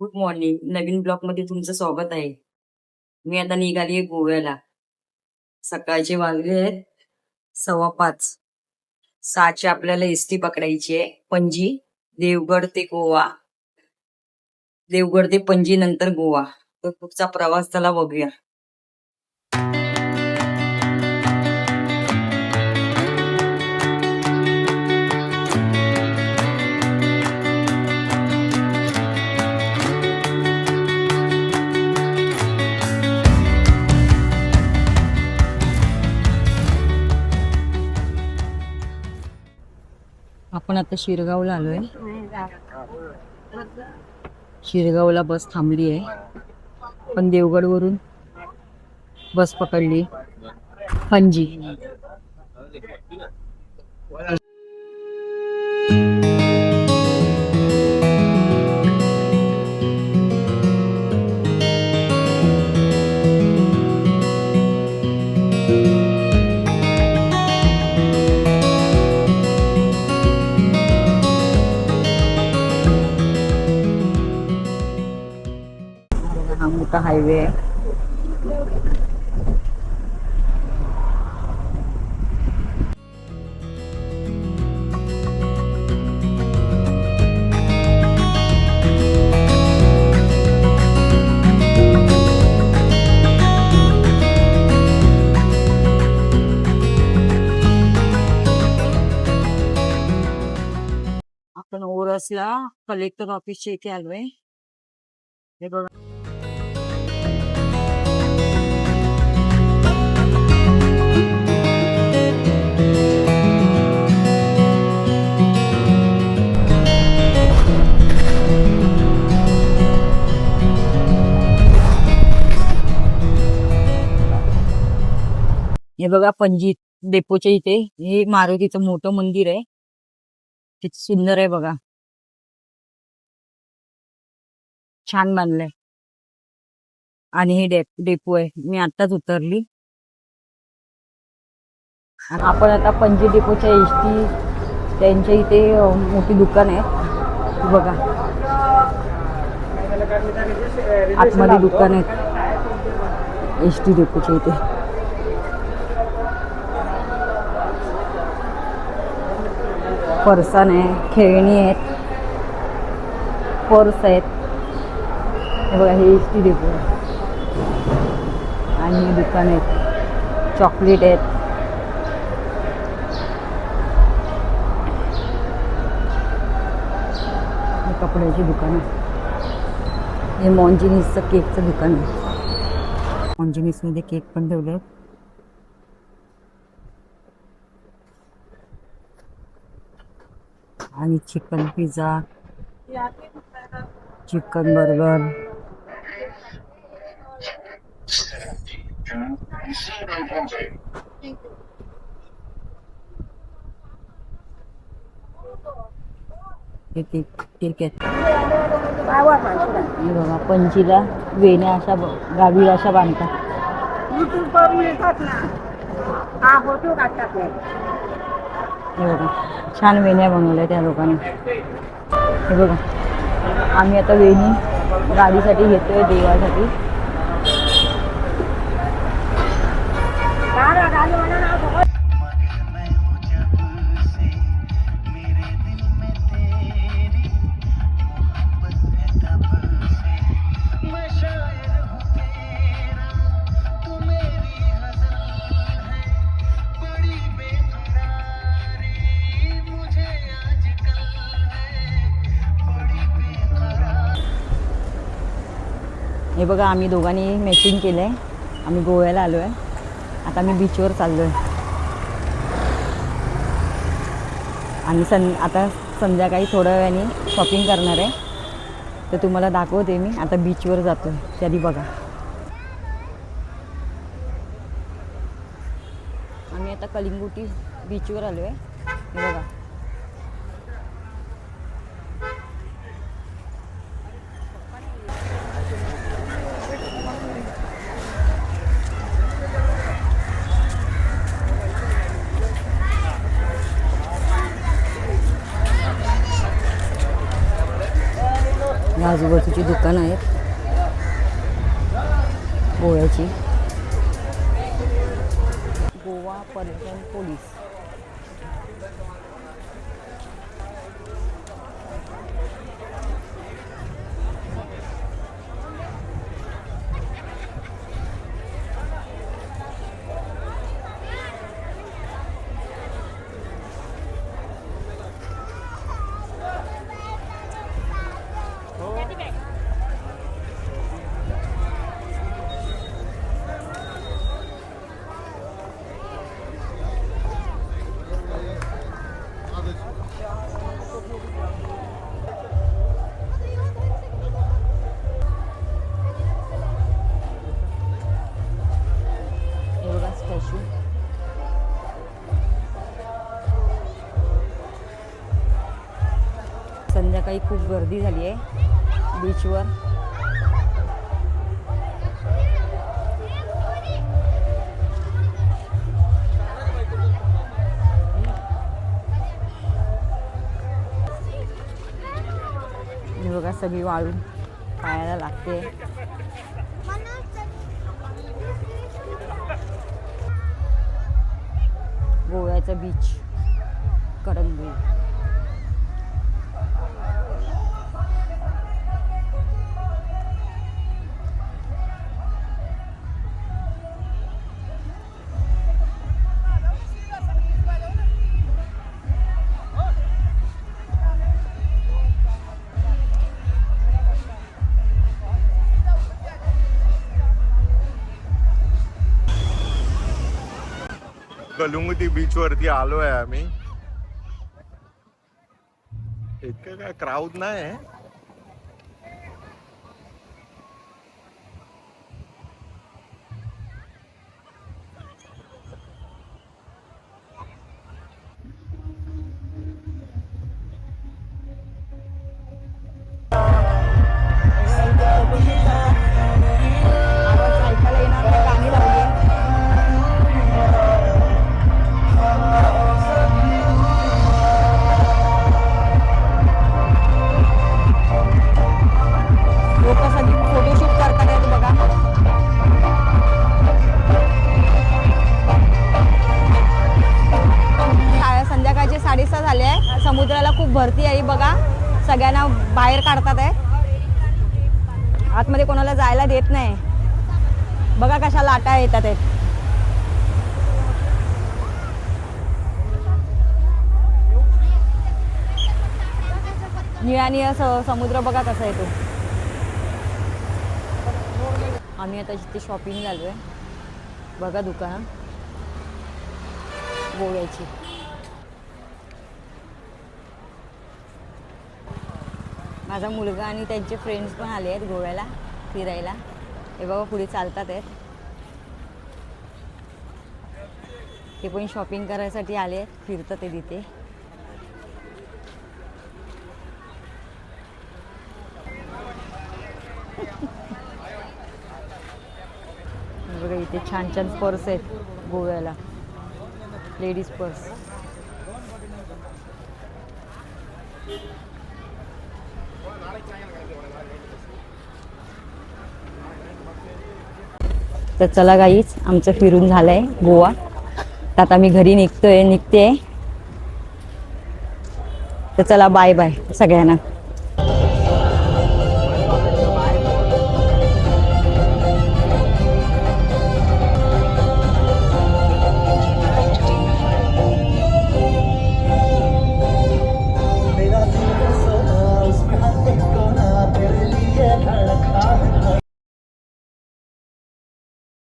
Good morning. नवीन blog मध्ये तुमचं स्वागत आहे. मी आता निघाली आहे गोव्याला. सकाळचे वाजले आहेत 5:15. 6ची आपल्याला एसटी पकडायची आहे. पणजी, देवगड ते गोवा, देवगड ते पणजी नंतर गोवा. तर पुढचा प्रवास चला बघूया. आपण आता शिरगावला आलोय. शिरगावला बस थांबली आहे. पण देवगड वरून बस पकडली पणजी. हा मोठा हायवे आहे. आपण ओरसला कलेक्टर ऑफिसच्या इथे आलोय. हे बघा, हे बघा पणजी डेपोच्या इथे हे मारुतीचं मोठं मंदिर आहे. किती सुंदर आहे बघा, छान बांधलंय. आणि हे डेपो आहे. मी आताच उतरली. आपण आता पणजी डेपोच्या एसटी त्यांच्या इथे मोठी दुकान आहे. बघा आतमध्ये दुकान आहेत एसटी डेपोच्या इथे. फरसाण आहे, खेळणी आहेत, पर्स आहेत. हे बघा हे एसटी डेपो आहे. आणि हे दुकान आहेत, चॉकलेट आहेत. हे कपड्याची दुकान आहे. हे मॉन्जिनीसचं केकचं दुकान आहे. मॉन्जिनीसमध्ये केक पण ठेवले आहेत. आणि चिकन पिझ्झा, चिकन बर्गर. हे केक आहेत. हे बघा पणजीला वेण्या अशा गावी अशा बांधतात. हे बघा छान वेण्या बनवल्या त्या लोकांनी. हे बघा आम्ही आता वेणी गाडीसाठी घेतोय, देवासाठी. हे बघा आम्ही दोघांनी मॅचिंग केलंय. आम्ही गोव्याला आलो आहे. आता आम्ही बीचवर चाललो आहे. आणि आता संध्याकाळी थोड्या वेळाने शॉपिंग करणार आहे. तर तुम्हाला दाखवते मी. आता बीचवर जातो आहे त्याआधी बघा. आम्ही आता कलिंगुटी बीचवर आलो आहे. हे बघा आजूबाजूची दुकानं आहेत गोव्याची. गोवा पर्यटन पोलीस. स्टॅच्यू. संध्याकाळी खूप गर्दी झाली आहे बीचवर. बघा सगळी वाळू पायाला लागते. गोव्याचा बीच करंगळी. कलुंगुटी बीच वरती आलोय आम्ही. इतकं काय क्राऊड नाही. समुद्राला खूप भरती आहे बघा. सगळ्यांना बाहेर काढतात आहे. आतमध्ये कोणाला जायला देत नाही. बघा कशा लाटा येतात आहेत. निळा निळा समुद्र बघा कसा येतो. आम्ही आता जिथे शॉपिंग झालोय बघा दुकान गोव्याची. माझा मुलगा आणि त्यांचे फ्रेंड्स पण आले आहेत गोव्याला फिरायला. हे बघा पुढे चालतात आहेत. ते पण शॉपिंग करायसाठी आले आहेत. फिरतात ते तिथे. बघा इथे छान छान पर्स आहेत गोव्याला. Ladies purse. तर चला गाईच आमचं फिरून झालंय गोवा. तर आता मी घरी निघते. तर चला बाय बाय सगळ्यांना.